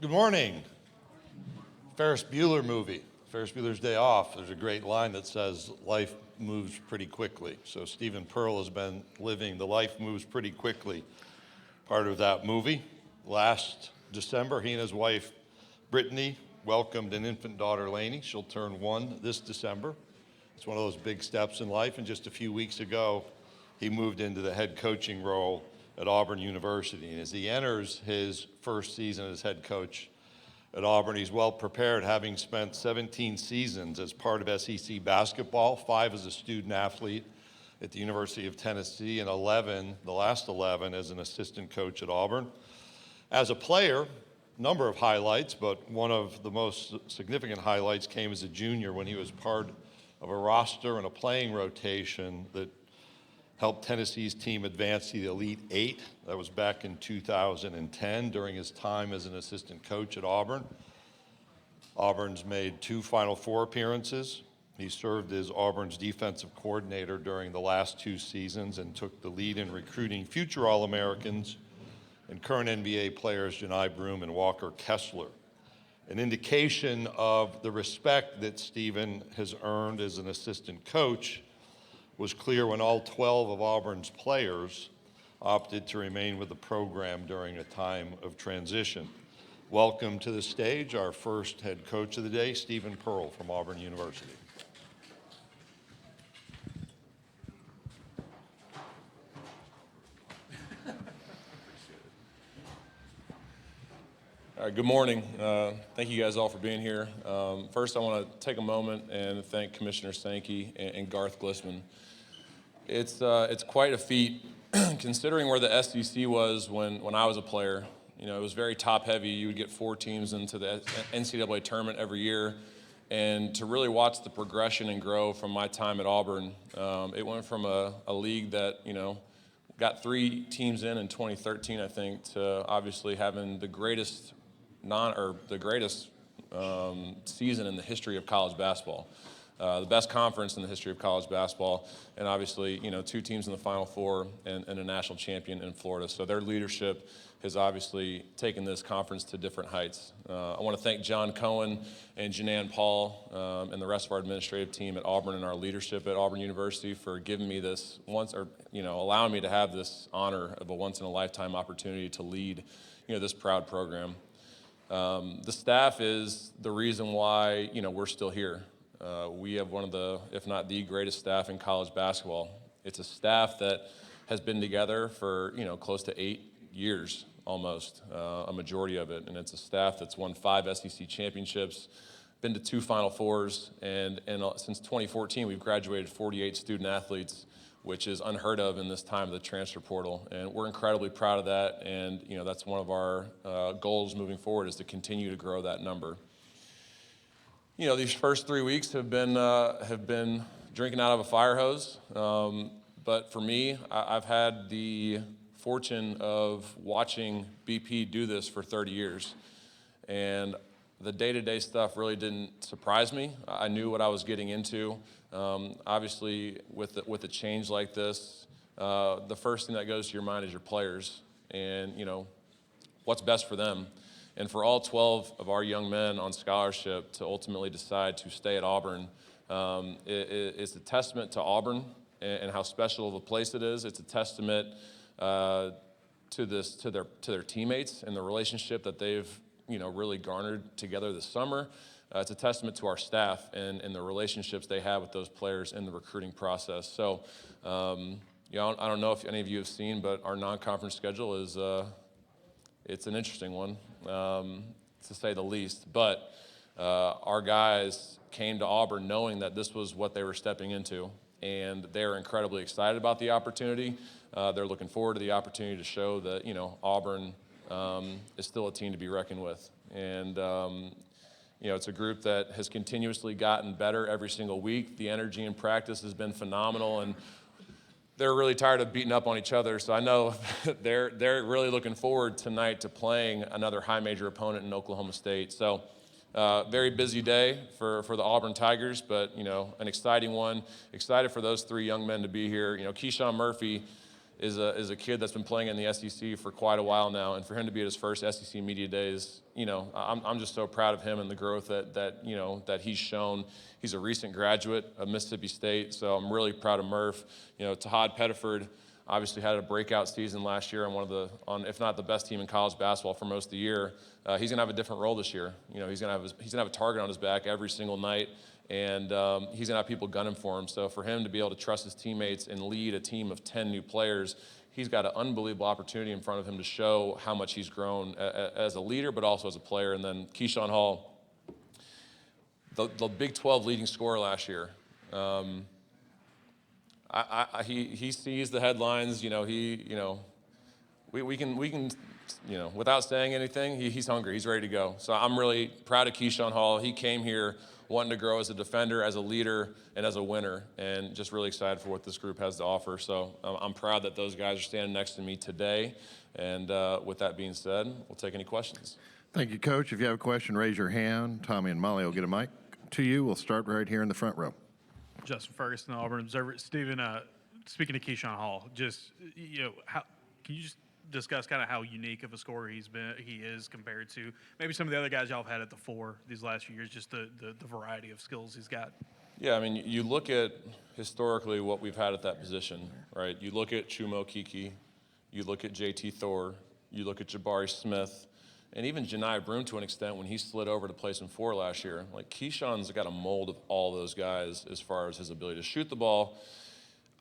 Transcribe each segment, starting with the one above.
Good morning. Ferris Bueller movie, Ferris Bueller's Day Off. There's a great line that says, life moves pretty quickly. So Stephen Pearl has been living the life moves pretty quickly part of that movie. Last December, he and his wife, Brittany, welcomed an infant daughter, Lainey. She'll turn 1 this December. It's one of those big steps in life. And just a few weeks ago, he moved into the head coaching role at Auburn University. And as he enters his first season as head coach at Auburn, he's well prepared, having spent 17 seasons as part of SEC basketball, 5 as a student athlete at the University of Tennessee, and 11, the last 11, as an assistant coach at Auburn. As a player, a number of highlights, but one of the most significant highlights came as a junior when he was part of a roster and a playing rotation that helped Tennessee's team advance to the Elite Eight. That was back in 2010 during his time as an assistant coach at Auburn. Auburn's made 2 Final Four appearances. He served as Auburn's defensive coordinator during the last 2 seasons and took the lead in recruiting future All-Americans and current NBA players Janai Broom and Walker Kessler. An indication of the respect that Stephen has earned as an assistant coach was clear when all 12 of Auburn's players opted to remain with the program during a time of transition. Welcome to the stage, our first head coach of the day, Stephen Pearl from Auburn University. All right, good morning. Thank you guys all for being here. First, I want to take a moment and thank Commissioner Sankey and Garth Glissman. It's quite a feat considering where the SEC was when I was a player. You know, it was very top-heavy. You would get 4 teams into the NCAA tournament every year, and to really watch the progression and grow from my time at Auburn, it went from a league that, you know, got 3 teams in 2013, I think, to obviously having the greatest season in the history of college basketball. The best conference in the history of college basketball, and obviously, you know, 2 teams in the Final Four and a national champion in Florida. So their leadership has obviously taken this conference to different heights. I want to thank John Cohen and Janan Paul and the rest of our administrative team at Auburn and our leadership at Auburn University for giving me this allowing me to have this honor of a once-in-a-lifetime opportunity to lead, you know, this proud program. The staff is the reason why, you know, we're still here. We have one of the, if not the greatest staff in college basketball. It's a staff that has been together for, you know, close to 8 years almost, a majority of it. And it's a staff that's won 5 SEC championships, been to 2 Final Fours, and since 2014, we've graduated 48 student athletes, which is unheard of in this time of the transfer portal. And we're incredibly proud of that. And, you know, that's one of our goals moving forward, is to continue to grow that number. You know, these first 3 weeks have been drinking out of a fire hose. But for me, I've had the fortune of watching BP do this for 30 years. And the day-to-day stuff really didn't surprise me. I knew what I was getting into. Obviously, with a change like this, the first thing that goes to your mind is your players and, you know, what's best for them. And for all 12 of our young men on scholarship to ultimately decide to stay at Auburn, it's a testament to Auburn and how special of a place it is. It's a testament to their teammates and the relationship that they've, you know, really garnered together this summer. It's a testament to our staff and the relationships they have with those players in the recruiting process. So, you know, I don't know if any of you have seen, but our non-conference schedule is it's an interesting one, to say the least. But our guys came to Auburn knowing that this was what they were stepping into, and they're incredibly excited about the opportunity. They're looking forward to the opportunity to show that, you know, Auburn is still a team to be reckoned with. And, you know, it's a group that has continuously gotten better every single week. The energy in practice has been phenomenal, and they're really tired of beating up on each other. So I know they're really looking forward tonight to playing another high major opponent in Oklahoma State. So very busy day for the Auburn Tigers, but, you know, an exciting one. Excited for those 3 young men to be here. You know, Keyshawn Murphy is a kid that's been playing in the SEC for quite a while now, and for him to be at his first SEC Media Days, I'm just so proud of him and the growth that he's shown. He's a recent graduate of Mississippi State, so I'm really proud of Murph. Tahad Pettiford obviously had a breakout season last year on if not the best team in college basketball for most of the year. He's going to have a different role this year. He's going to have a target on his back every single night, and he's going to have people gunning for him. So for him to be able to trust his teammates and lead a team of 10 new players, he's got an unbelievable opportunity in front of him to show how much he's grown as a leader, but also as a player. And then Keyshawn Hall, the Big 12 leading scorer last year. He sees the headlines. We can without saying anything, he's hungry. He's ready to go. So I'm really proud of Keyshawn Hall. He came here wanting to grow as a defender, as a leader, and as a winner, and just really excited for what this group has to offer. So I'm proud that those guys are standing next to me today. And with that being said, we'll take any questions. Thank you, Coach. If you have a question, raise your hand. Tommy and Molly will get a mic to you. We'll start right here in the front row. Justin Ferguson, Auburn Observer. Stephen, speaking of Keyshawn Hall, just can you just discuss kind of how unique of a scorer he is compared to maybe some of the other guys y'all have had at the four these last few years, just the variety of skills he's got? Yeah, I mean, you look at historically what we've had at that position, right? You look at Chumo Kiki, you look at JT Thor, you look at Jabari Smith, and even Janai Broom to an extent when he slid over to play some four last year. Like, Keyshawn's got a mold of all those guys as far as his ability to shoot the ball.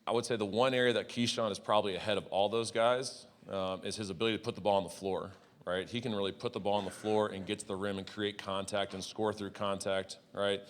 I would say the one area that Keyshawn is probably ahead of all those guys is his ability to put the ball on the floor, right? He can really put the ball on the floor and get to the rim and create contact and score through contact, right?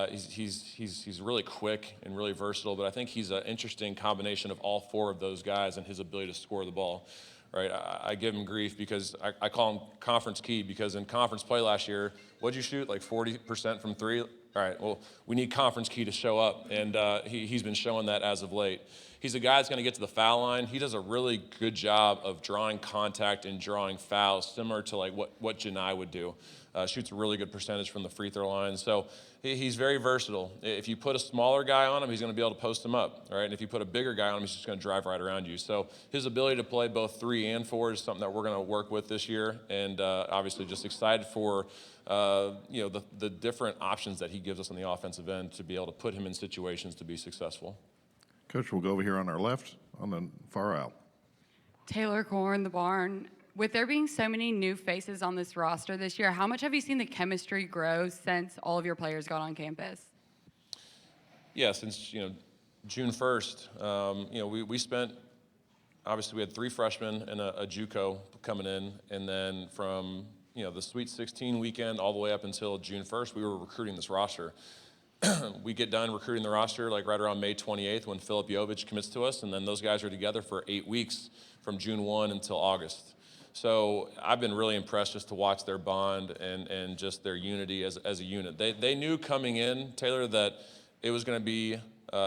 He's really quick and really versatile, but I think he's an interesting combination of all four of those guys and his ability to score the ball. Right, I give him grief because I call him conference key, because in conference play last year, what'd you shoot, like 40% from three? All right, well, we need conference key to show up, and he's been showing that as of late. He's a guy that's going to get to the foul line. He does a really good job of drawing contact and drawing fouls, similar to like what Janai would do. Shoots a really good percentage from the free throw line. So he's very versatile. If you put a smaller guy on him, he's going to be able to post him up, right? And if you put a bigger guy on him, he's just going to drive right around you. So his ability to play both 3 and 4 is something that we're going to work with this year, and obviously just excited for the different options that he gives us on the offensive end to be able to put him in situations to be successful. Coach, we'll go over here on our left, on the far aisle. Taylor Corn, The Barn. With there being so many new faces on this roster this year, how much have you seen the chemistry grow since all of your players got on campus? Yeah, since June 1st, we spent, obviously we had 3 freshmen and a JUCO coming in, and then from the Sweet 16 weekend all the way up until June 1st, we were recruiting this roster. We get done recruiting the roster like right around May 28th when Filip Jovic commits to us, and then those guys are together for 8 weeks from June 1 until August. So I've been really impressed just to watch their bond and just their unity as a unit. They knew coming in, Taylor, that it was going to be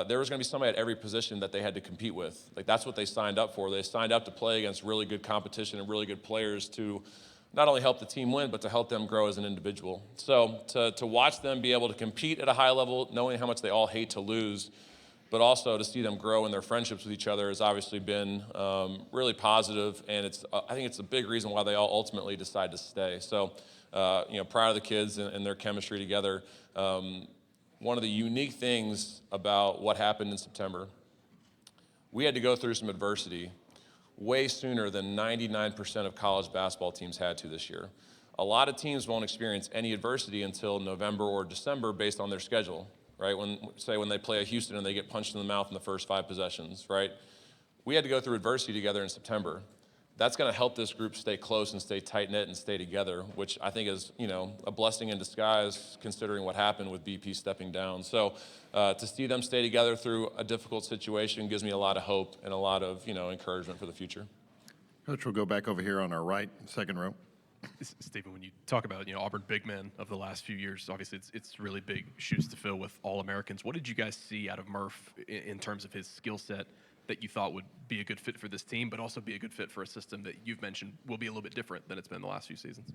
there was going to be somebody at every position that they had to compete with. Like, that's what they signed up for. They signed up to play against really good competition and really good players to not only help the team win, but to help them grow as an individual. So to watch them be able to compete at a high level, knowing how much they all hate to lose, but also to see them grow in their friendships with each other has obviously been really positive, and I think it's a big reason why they all ultimately decide to stay. So, proud of the kids and their chemistry together. One of the unique things about what happened in September, we had to go through some adversity way sooner than 99% of college basketball teams had to this year. A lot of teams won't experience any adversity until November or December based on their schedule, right? When they play a Houston and they get punched in the mouth in the first 5 possessions, right? We had to go through adversity together in September. That's going to help this group stay close and stay tight-knit and stay together, which I think is, a blessing in disguise considering what happened with BP stepping down. So to see them stay together through a difficult situation gives me a lot of hope and a lot of, encouragement for the future. Coach, we'll go back over here on our right, second row. Stephen, when you talk about Auburn big men of the last few years, obviously it's really big shoes to fill with All-Americans. What did you guys see out of Murph in terms of his skill set that you thought would be a good fit for this team, but also be a good fit for a system that you've mentioned will be a little bit different than it's been the last few seasons?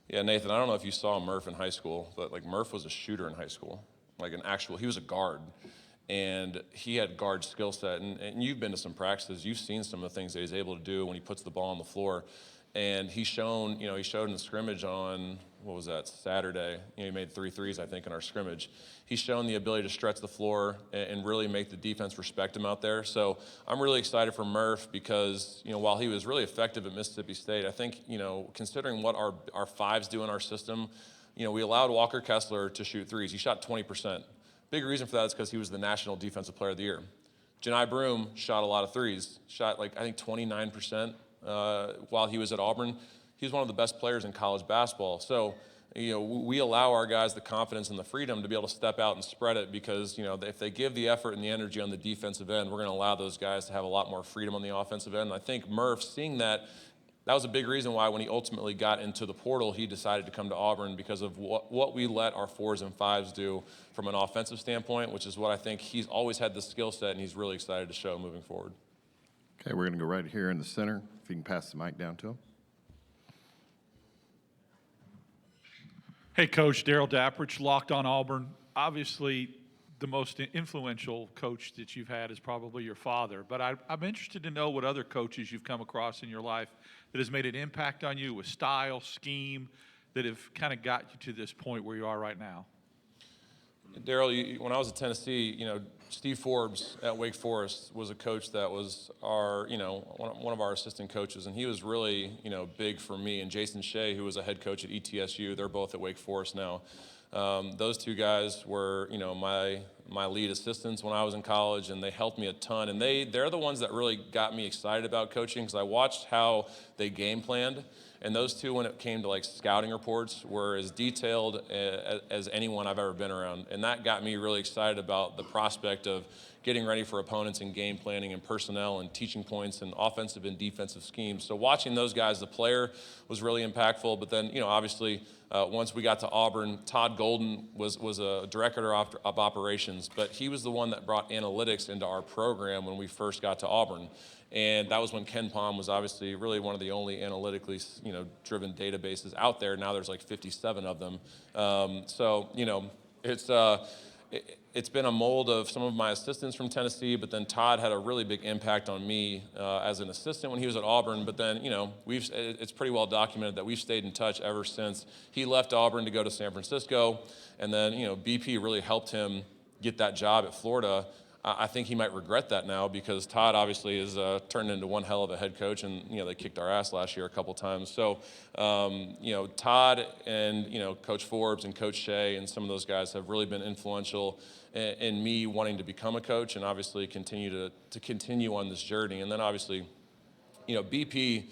Yeah, Nathan, I don't know if you saw Murph in high school, but Murph was a shooter in high school, he was a guard. and he had guard skill set. And you've been to some practices, you've seen some of the things that he's able to do when he puts the ball on the floor. And he showed in the scrimmage on, what was that, Saturday. He made 3 threes, I think, in our scrimmage. He's shown the ability to stretch the floor and really make the defense respect him out there. So I'm really excited for Murph because, while he was really effective at Mississippi State, I think, considering what our fives do in our system, we allowed Walker Kessler to shoot threes. He shot 20%. Big reason for that is because he was the National Defensive Player of the Year. Janai Broome shot a lot of threes, shot I think 29%. While he was at Auburn. He was one of the best players in college basketball. So, we allow our guys the confidence and the freedom to be able to step out and spread it because, if they give the effort and the energy on the defensive end, we're going to allow those guys to have a lot more freedom on the offensive end. And I think Murph, seeing that was a big reason why when he ultimately got into the portal, he decided to come to Auburn because of what we let our 4s and 5s do from an offensive standpoint, which is what I think he's always had the skill set, and he's really excited to show moving forward. Okay, we're going to go right here in the center. If you can pass the mic down to him. Hey, Coach, Daryl Dapprich, Locked on Auburn. Obviously, the most influential coach that you've had is probably your father, but I'm interested to know what other coaches you've come across in your life that has made an impact on you with style, scheme, that have kind of got you to this point where you are right now. Daryl, when I was at Tennessee, Steve Forbes at Wake Forest was a coach that was our, one of our assistant coaches, and he was really, big for me. And Jason Shea, who was a head coach at ETSU, they're both at Wake Forest now. Those two guys were, my lead assistants when I was in college, and they helped me a ton. And they're the ones that really got me excited about coaching because I watched how they game planned. And those two, when it came to scouting reports, were as detailed as anyone I've ever been around. And that got me really excited about the prospect of getting ready for opponents and game planning and personnel and teaching points and offensive and defensive schemes. So watching those guys, the player, was really impactful. But then, obviously, once we got to Auburn, Todd Golden was a director of operations, but he was the one that brought analytics into our program when we first got to Auburn. And that was when Ken Pom was obviously really one of the only analytically, driven databases out there. Now there's 57 of them. It's been a mold of some of my assistants from Tennessee, but then Todd had a really big impact on me as an assistant when he was at Auburn. But then, it's pretty well documented that we've stayed in touch ever since he left Auburn to go to San Francisco. And then, BP really helped him get that job at Florida. I think he might regret that now because Todd obviously has turned into one hell of a head coach, and they kicked our ass last year a couple times. So, Todd and Coach Forbes and Coach Shea and some of those guys have really been influential in me wanting to become a coach and obviously continue to continue on this journey. And then obviously, BP.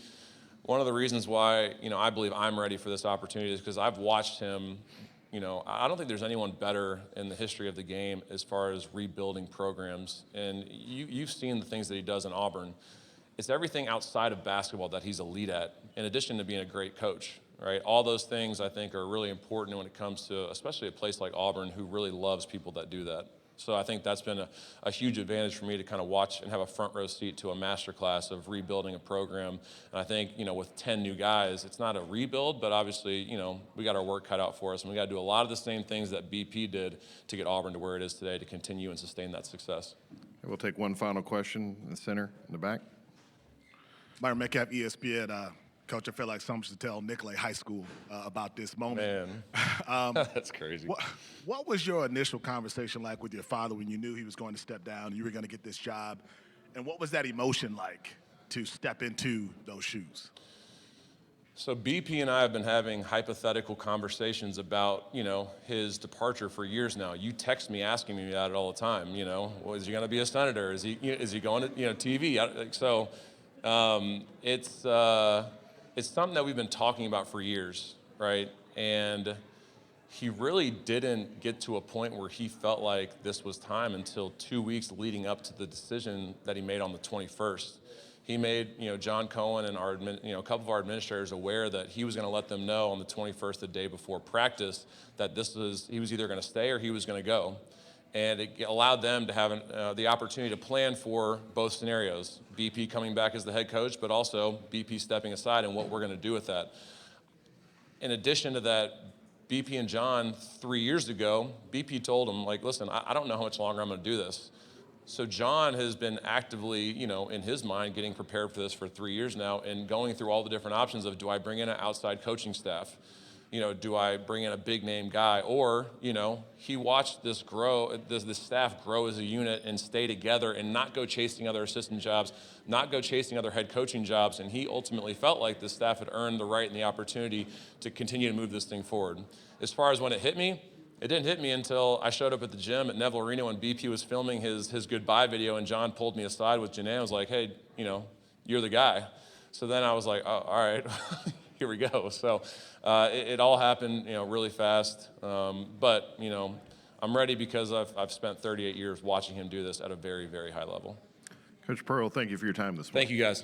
One of the reasons why I believe I'm ready for this opportunity is because I've watched him. I don't think there's anyone better in the history of the game as far as rebuilding programs. And you've seen the things that he does in Auburn. It's everything outside of basketball that he's elite at, in addition to being a great coach, right? All those things I think are really important when it comes to, especially a place like Auburn, who really loves people that do that. So I think that's been a huge advantage for me to kind of watch and have a front row seat to a masterclass of rebuilding a program. And I think, with 10 new guys, it's not a rebuild, but obviously, we got our work cut out for us. And we got to do a lot of the same things that BP did to get Auburn to where it is today to continue and sustain that success. We'll take one final question in the center, in the back. Myron Metcalf, ESPN. Coach, I feel like someone should tell Nicolay High School about this moment. Man, that's crazy. What was your initial conversation like with your father when you knew he was going to step down, you were going to get this job? And what was that emotion like to step into those shoes? So BP and I have been having hypothetical conversations about, his departure for years now. You text me asking me about it all the time. Well, is he going to be a senator? Is he going to, TV? So it's something that we've been talking about for years, right? And he really didn't get to a point where he felt like this was time until 2 weeks leading up to the decision that he made on the 21st. He made, John Cohen and a couple of our administrators aware that he was going to let them know on the 21st, the day before practice, that he was either going to stay or he was going to go. And it allowed them to have the opportunity to plan for both scenarios, BP coming back as the head coach, but also BP stepping aside and what we're going to do with that. In addition to that, BP and John 3 years ago, BP told him, like, listen, I don't know how much longer I'm going to do this. So John has been actively, you know, in his mind, getting prepared for this for 3 years now and going through all the different options of, do I bring in an outside coaching staff? You know, do I bring in a big name guy? Or, you know, he watched this grow, this staff grow as a unit and stay together and not go chasing other assistant jobs, not go chasing other head coaching jobs. And he ultimately felt like the staff had earned the right and the opportunity to continue to move this thing forward. As far as when it hit me, it didn't hit me until I showed up at the gym at Neville Arena when BP was filming his goodbye video, and John pulled me aside with Janae and was like, hey, you know, you're the guy. So then I was like, oh, all right, here we go. So it all happened, you know, really fast. But, you know, I'm ready because I've spent 38 years watching him do this at a very, very high level. Coach Pearl, thank you for your time this morning. Thank you, guys.